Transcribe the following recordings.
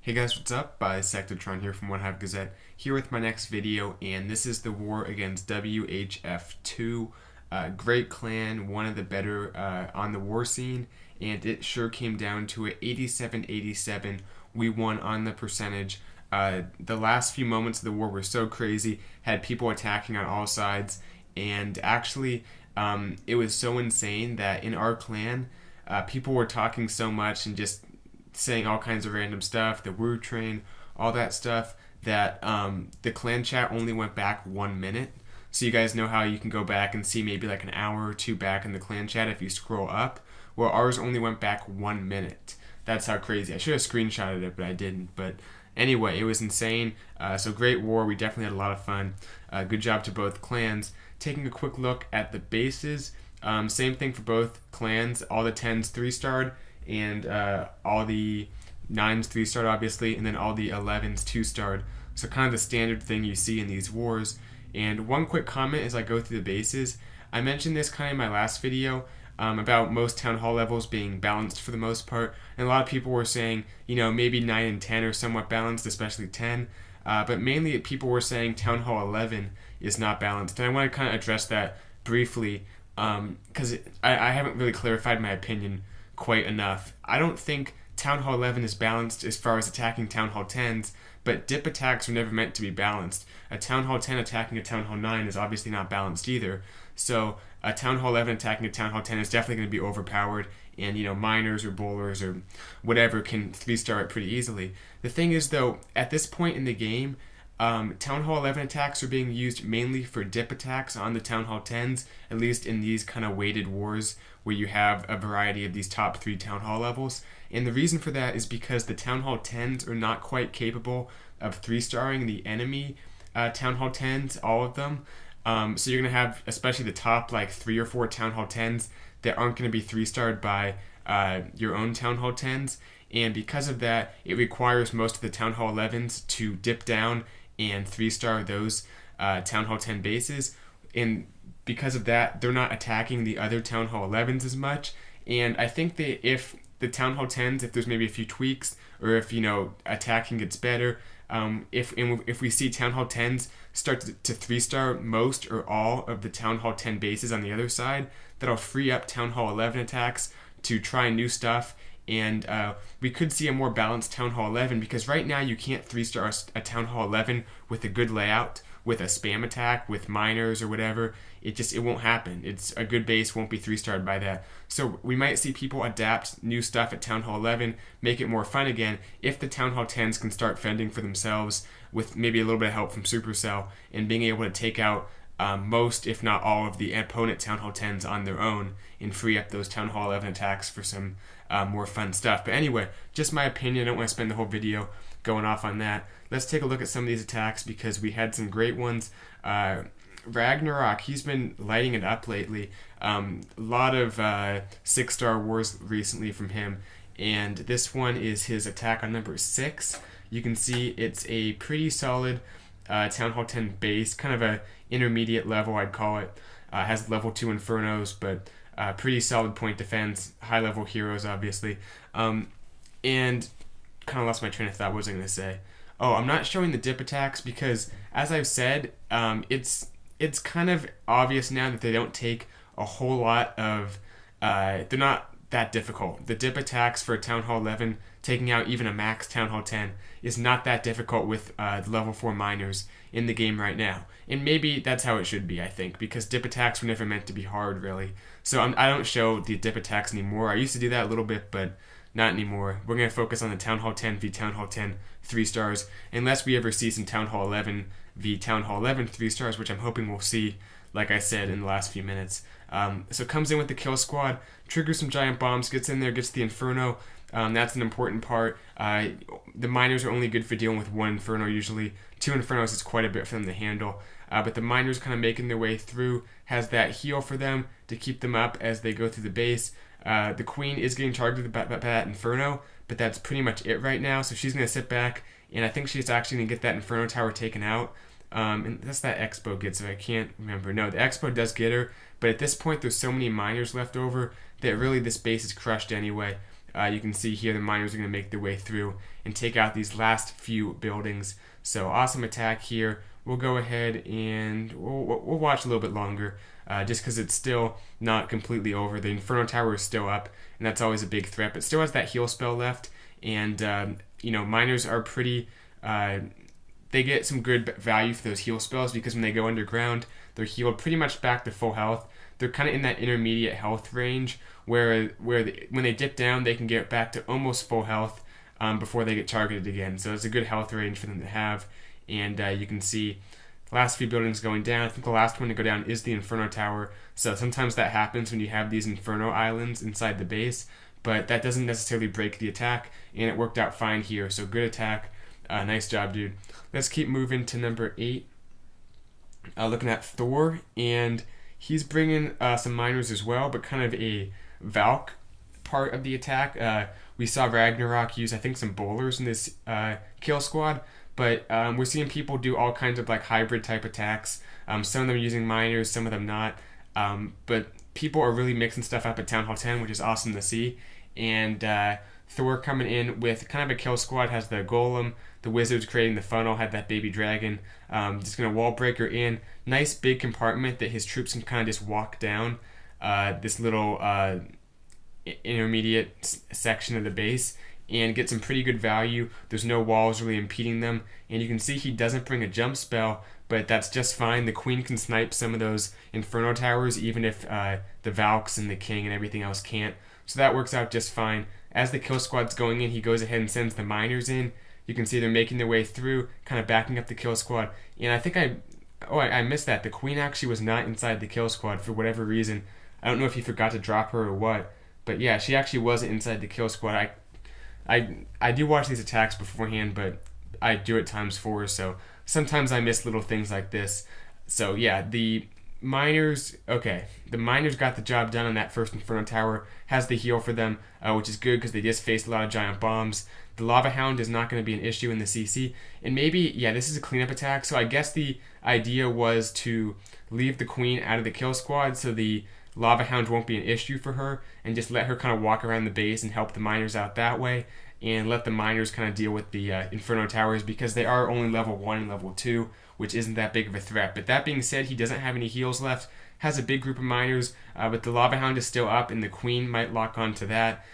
Hey guys, what's up? Sectatron here from OneHive Gazette, here with my next video, and this is the war against WHF2. Great clan, one of the better on the war scene, and it sure came down to it. 87-87, we won on the percentage. The last few moments of the war were so crazy, had people attacking on all sides, and actually it was so insane that in our clan, people were talking so much and just saying all kinds of random stuff, the word train, all that stuff, that the clan chat only went back 1 minute. So you guys know how you can go back and see maybe like an hour or two back in the clan chat if you scroll up. Well, ours only went back 1 minute. That's how crazy. I should have screenshotted it, but I didn't. But anyway, it was insane. So great war. We definitely had a lot of fun. Good job to both clans. Taking a quick look at the bases. Same thing for both clans. All the 10s 3-starred. And all the 9s 3-starred, obviously, and then all the 11s 2-starred. So kind of the standard thing you see in these wars. And one quick comment as I go through the bases. I mentioned this kind of in my last video about most town hall levels being balanced for the most part. And a lot of people were saying, you know, maybe 9 and 10 are somewhat balanced, especially 10. But mainly people were saying town hall 11 is not balanced. And I want to kind of address that briefly because I haven't really clarified my opinion quite enough. I don't think Town Hall 11 is balanced as far as attacking Town Hall 10s, but dip attacks are never meant to be balanced. A Town Hall 10 attacking a Town Hall 9 is obviously not balanced either. So a Town Hall 11 attacking a Town Hall 10 is definitely going to be overpowered, and you know, miners or bowlers or whatever can 3-star it pretty easily. The thing is though, at this point in the game, Town Hall 11 attacks are being used mainly for dip attacks on the Town Hall 10s, at least in these kind of weighted wars where you have a variety of these top 3 Town Hall levels. And the reason for that is because the Town Hall 10s are not quite capable of 3-starring the enemy Town Hall 10s, all of them. So you're going to have, especially the top like 3 or 4 Town Hall 10s that aren't going to be 3-starred by your own Town Hall 10s. And because of that, it requires most of the Town Hall 11s to dip down and 3-star those Town Hall 10 bases. And because of that, they're not attacking the other Town Hall 11s as much. And I think that if the Town Hall 10s, if there's maybe a few tweaks, or if, you know, attacking gets better, if we see Town Hall 10s start to 3-star most or all of the Town Hall 10 bases on the other side, that'll free up Town Hall 11 attacks to try new stuff. And we could see a more balanced Town Hall 11, because right now you can't 3-star a Town Hall 11 with a good layout, with a spam attack, with miners or whatever. It won't happen. It's a good base won't be 3-starred by that. So we might see people adapt new stuff at Town Hall 11, make it more fun again, if the Town Hall 10s can start fending for themselves with maybe a little bit of help from Supercell and being able to take out most, if not all, of the opponent Town Hall 10s on their own and free up those Town Hall 11 attacks for some more fun stuff. But anyway, just my opinion. I don't want to spend the whole video going off on that. Let's take a look at some of these attacks because we had some great ones. Ragnarok, he's been lighting it up lately. A lot of 6-star wars recently from him. And this one is his attack on number 6. You can see it's a pretty solid Town Hall 10 base, kind of a intermediate level, I'd call it. Has level 2 Infernos, but pretty solid point defense, high level heroes, obviously. And kind of lost my train of thought. What was I going to say? Oh, I'm not showing the dip attacks because, as I've said, it's kind of obvious now that they don't take a whole lot of, they're not that difficult. The dip attacks for Town Hall 11, taking out even a max Town Hall 10, is not that difficult with the level 4 miners in the game right now. And maybe that's how it should be, I think, because dip attacks were never meant to be hard, really. So I don't show the dip attacks anymore. I used to do that a little bit, but not anymore. We're going to focus on the Town Hall 10 v Town Hall 10 3-stars, unless we ever see some Town Hall 11 v Town Hall 11 3-stars, which I'm hoping we'll see, like I said, in the last few minutes. So comes in with the kill squad, triggers some giant bombs, gets in there, gets the Inferno. That's an important part. The miners are only good for dealing with 1 Inferno usually. 2 Infernos is quite a bit for them to handle. But the miners kind of making their way through, has that heal for them to keep them up as they go through the base. The Queen is getting targeted by that Inferno, but that's pretty much it right now. So she's going to sit back, and I think she's actually going to get that Inferno Tower taken out. And that's that Expo gets her. I can't remember. No, the Expo does get her, but at this point there's so many miners left over that really this base is crushed anyway. You can see here the miners are going to make their way through and take out these last few buildings. So awesome attack here. We'll go ahead and we'll watch a little bit longer, just because it's still not completely over. The Inferno Tower is still up, and that's always a big threat, but still has that heal spell left. And miners are pretty. They get some good value for those heal spells, because when they go underground, they're healed pretty much back to full health. They're kind of in that intermediate health range where when they dip down, they can get back to almost full health before they get targeted again. So it's a good health range for them to have. And you can see the last few buildings going down. I think the last one to go down is the Inferno Tower. So sometimes that happens when you have these Inferno Islands inside the base, but that doesn't necessarily break the attack, and it worked out fine here. So good attack. Nice job, dude. Let's keep moving to number 8. Looking at Thor, and he's bringing some miners as well, but kind of a Valk part of the attack. We saw Ragnarok use, I think, some bowlers in this kill squad, but we're seeing people do all kinds of like hybrid type attacks. Some of them using miners, some of them not. But people are really mixing stuff up at Town Hall 10, which is awesome to see. And Thor coming in with kind of a kill squad, has the golem, the wizards creating the funnel, had that baby dragon. Just going to wall breaker in. Nice big compartment that his troops can kind of just walk down this little intermediate section of the base and get some pretty good value. There's no walls really impeding them. And you can see he doesn't bring a jump spell, but that's just fine. The queen can snipe some of those Inferno Towers, even if the Valks and the king and everything else can't. So that works out just fine. As the kill squad's going in, he goes ahead and sends the miners in. You can see they're making their way through, kind of backing up the kill squad. And I think I missed that. The queen actually was not inside the kill squad for whatever reason. I don't know if he forgot to drop her or what. But yeah, she actually wasn't inside the kill squad. I do watch these attacks beforehand, but I do it ×4, so sometimes I miss little things like this. So yeah, the miners got the job done on that first Inferno Tower, has the heal for them, which is good because they just faced a lot of giant bombs. The Lava Hound is not going to be an issue in the CC, and maybe, yeah, this is a cleanup attack, so I guess the idea was to leave the queen out of the kill squad so the Lava Hound won't be an issue for her, and just let her kind of walk around the base and help the miners out that way, and let the miners kind of deal with the Inferno Towers, because they are only level 1 and level 2, which isn't that big of a threat. But that being said, he doesn't have any heals left, has a big group of miners, but the Lava Hound is still up, and the queen might lock on to that.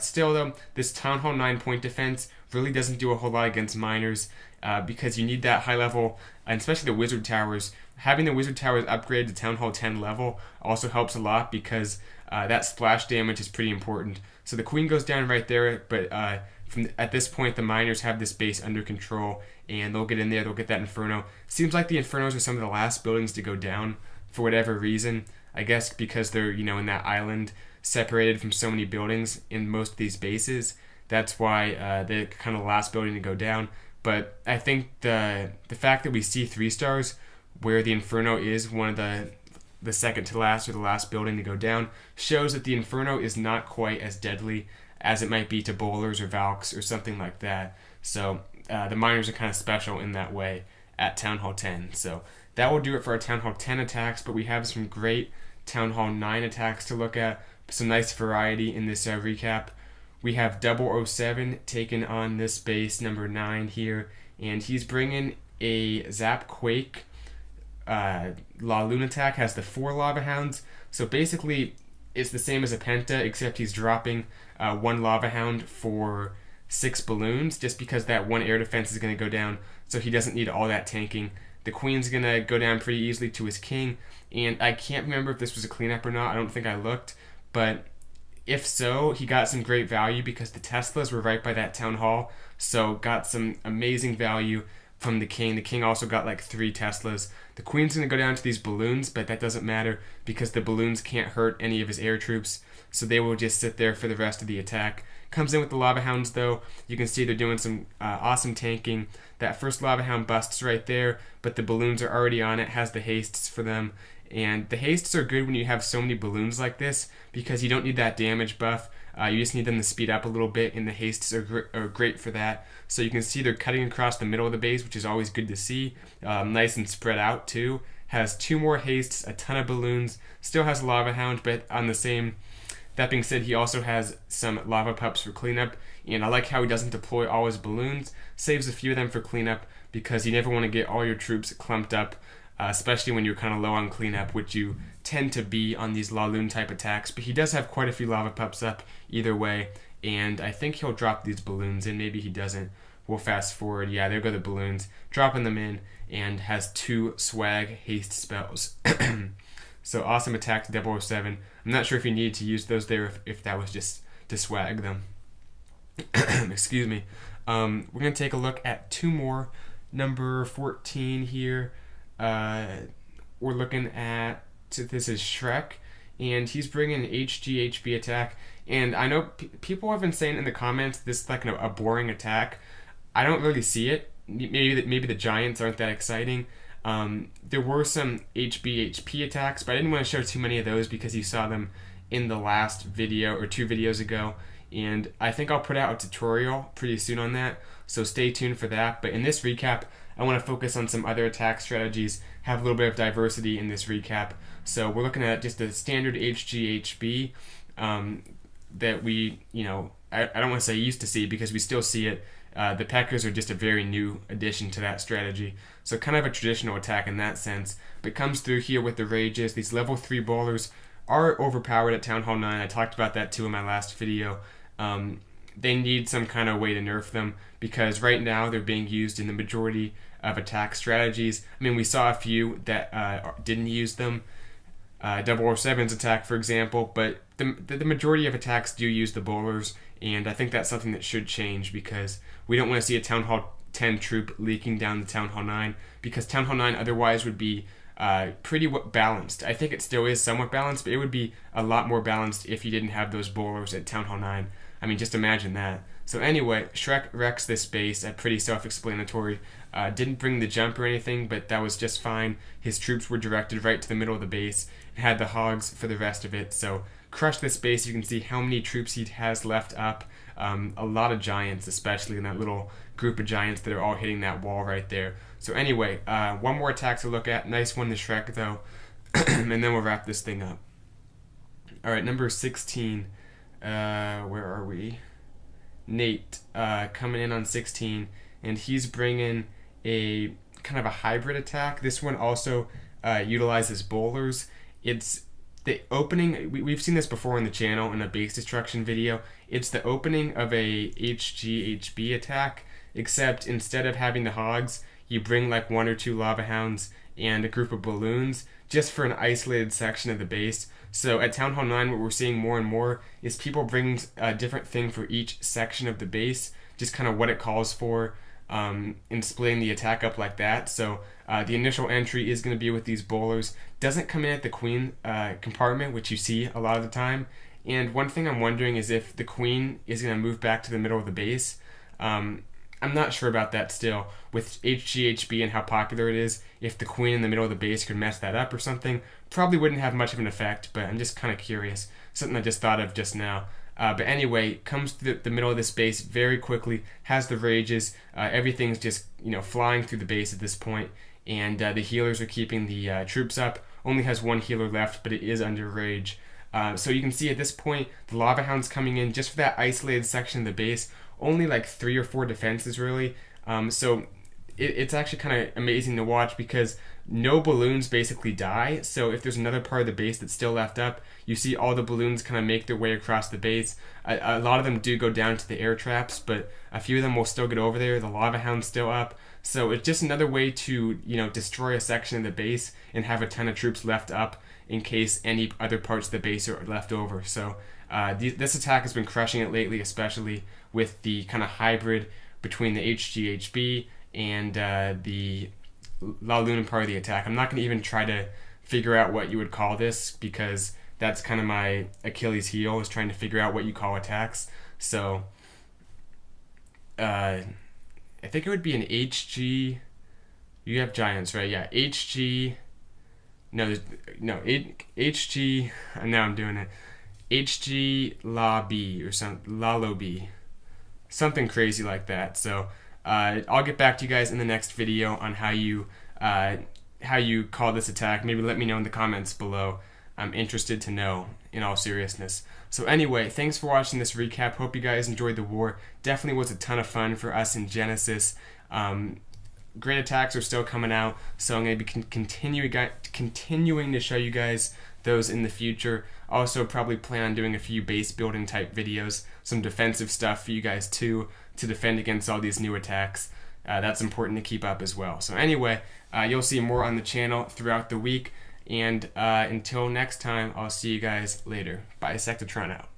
Still, though, this Town Hall 9-point defense really doesn't do a whole lot against miners, because you need that high level, and especially the Wizard Towers. Having the Wizard Towers upgraded to Town Hall 10 level also helps a lot, because that splash damage is pretty important. So the queen goes down right there, but at this point the miners have this base under control, and they'll get in there, they'll get that Inferno. Seems like the Infernos are some of the last buildings to go down for whatever reason. I guess because they're, in that island separated from so many buildings in most of these bases. That's why they're kind of the last building to go down. But I think the fact that we see 3 stars where the Inferno is one of the second to last or the last building to go down shows that the Inferno is not quite as deadly as it might be to bowlers or Valks or something like that. So the miners are kind of special in that way at Town Hall 10. So that will do it for our Town Hall 10 attacks, but we have some great Town Hall 9 attacks to look at. Some nice variety in this recap. We have 007 taking on this base number 9 here, and he's bringing a Zap Quake. La Luna attack has the 4 Lava Hounds, so basically it's the same as a Penta, except he's dropping 1 Lava Hound for 6 balloons, just because that 1 air defense is going to go down, so he doesn't need all that tanking. The Queen's going to go down pretty easily to his King, and I can't remember if this was a cleanup or not. I don't think I looked, but if so, he got some great value because the Teslas were right by that Town Hall, so got some amazing value from the King. The King also got like 3 Teslas. The Queen's going to go down to these balloons, but that doesn't matter because the balloons can't hurt any of his air troops, so they will just sit there for the rest of the attack. Comes in with the Lava Hounds, though. You can see they're doing some awesome tanking. That first Lava Hound busts right there, but the balloons are already on it, has the hastes for them. And the hastes are good when you have so many balloons like this, because you don't need that damage buff. You just need them to speed up a little bit, and the hastes are great for that. So you can see they're cutting across the middle of the base, which is always good to see. Nice and spread out too. Has 2 more hastes, a ton of balloons. Still has a Lava Hound, but on the same That being said, he also has some lava pups for cleanup, and I like how he doesn't deploy all his balloons, saves a few of them for cleanup, because you never want to get all your troops clumped up, especially when you're kind of low on cleanup, which you tend to be on these Laloon type attacks. But he does have quite a few lava pups up either way, and I think he'll drop these balloons in. Maybe he doesn't. We'll fast forward. Yeah, there go the balloons, dropping them in, and has 2 swag haste spells. So awesome attack to 007. I'm not sure if you needed to use those there, if that was just to swag them. Excuse me. We're going to take a look at 2 more. Number 14 here. We're looking at, this is Shrek, and he's bringing an HGHB attack. And I know people have been saying in the comments this is like a boring attack. I don't really see it. Maybe the giants aren't that exciting. There were some HBHP attacks, but I didn't want to show too many of those because you saw them in the last video or 2 videos ago. And I think I'll put out a tutorial pretty soon on that, so stay tuned for that. But in this recap, I want to focus on some other attack strategies, have a little bit of diversity in this recap. So we're looking at just the standard HGHB that we, I don't want to say used to see because we still see it. The Peckers are just a very new addition to that strategy. So kind of a traditional attack in that sense. But comes through here with the Rages. These level 3 bowlers are overpowered at Town Hall 9. I talked about that too in my last video. They need some kind of way to nerf them because right now they're being used in the majority of attack strategies. I mean, we saw a few that didn't use them. 007's attack, for example, but the majority of attacks do use the bowlers, and I think that's something that should change because we don't want to see a Town Hall 10 troop leaking down the Town Hall 9 because Town Hall 9 otherwise would be pretty balanced. I think it still is somewhat balanced, but it would be a lot more balanced if you didn't have those bowlers at Town Hall 9. I mean, just imagine that. So anyway, Shrek wrecks this base. Pretty self-explanatory. Didn't bring the jump or anything, but that was just fine. His troops were directed right to the middle of the base and had the hogs for the rest of it. So crushed this base. You can see how many troops he has left up. A lot of giants, especially in that little group of giants that are all hitting that wall right there. So anyway, one more attack to look at. Nice one to Shrek, though. And then we'll wrap this thing up. All right, number 16. Where are we? Nate coming in on 16, and he's bringing a kind of a hybrid attack. This one also utilizes bowlers. It's the opening. We've seen this before on the channel in a base destruction video. It's the opening of a HGHB attack, except instead of having the hogs, you bring like 1 or 2 lava hounds and a group of balloons just for an isolated section of the base. So at Town Hall 9, what we're seeing more and more is people bring a different thing for each section of the base, just kind of what it calls for, and splitting the attack up like that. So the initial entry is going to be with these bowlers. Doesn't come in at the queen compartment, which you see a lot of the time. And one thing I'm wondering is if the queen is going to move back to the middle of the base. I'm not sure about that still. With HGHB and how popular it is, if the queen in the middle of the base could mess that up or something, probably wouldn't have much of an effect, but I'm just kind of curious. Something I just thought of just now. But anyway, comes to the middle of this base very quickly, has the rages, everything's just flying through the base at this point, and the healers are keeping the troops up. Only has 1 healer left, but it is under rage. So you can see at this point, the lava hounds coming in just for that isolated section of the base. Only like 3 or 4 defenses really. So it's actually kind of amazing to watch because no balloons basically die. So if there's another part of the base that's still left up, you see all the balloons kind of make their way across the base. A lot of them do go down to the air traps, but a few of them will still get over there. The lava hound's still up. So it's just another way to destroy a section of the base and have a ton of troops left up in case any other parts of the base are left over. So this attack has been crushing it lately, especially with the kind of hybrid between the HGHB and the Laloon part of the attack. I'm not going to even try to figure out what you would call this because that's kind of my Achilles heel, is trying to figure out what you call attacks. So I think it would be an HG. You have giants, right? Yeah, HG. HG. Now I'm doing it. HG La B or something, Lalo B, something crazy like that. So I'll get back to you guys in the next video on how you call this attack. Maybe let me know in the comments below. I'm interested to know, in all seriousness. So anyway, thanks for watching this recap. Hope you guys enjoyed the war. Definitely was a ton of fun for us in Genesis. Great attacks are still coming out, so I'm going to be continuing to show you guys those in the future. Also probably plan on doing a few base building type videos, some defensive stuff for you guys too, to defend against all these new attacks. That's important to keep up as well. So anyway, you'll see more on the channel throughout the week, and until next time, I'll see you guys later. Bye, Sectatron out.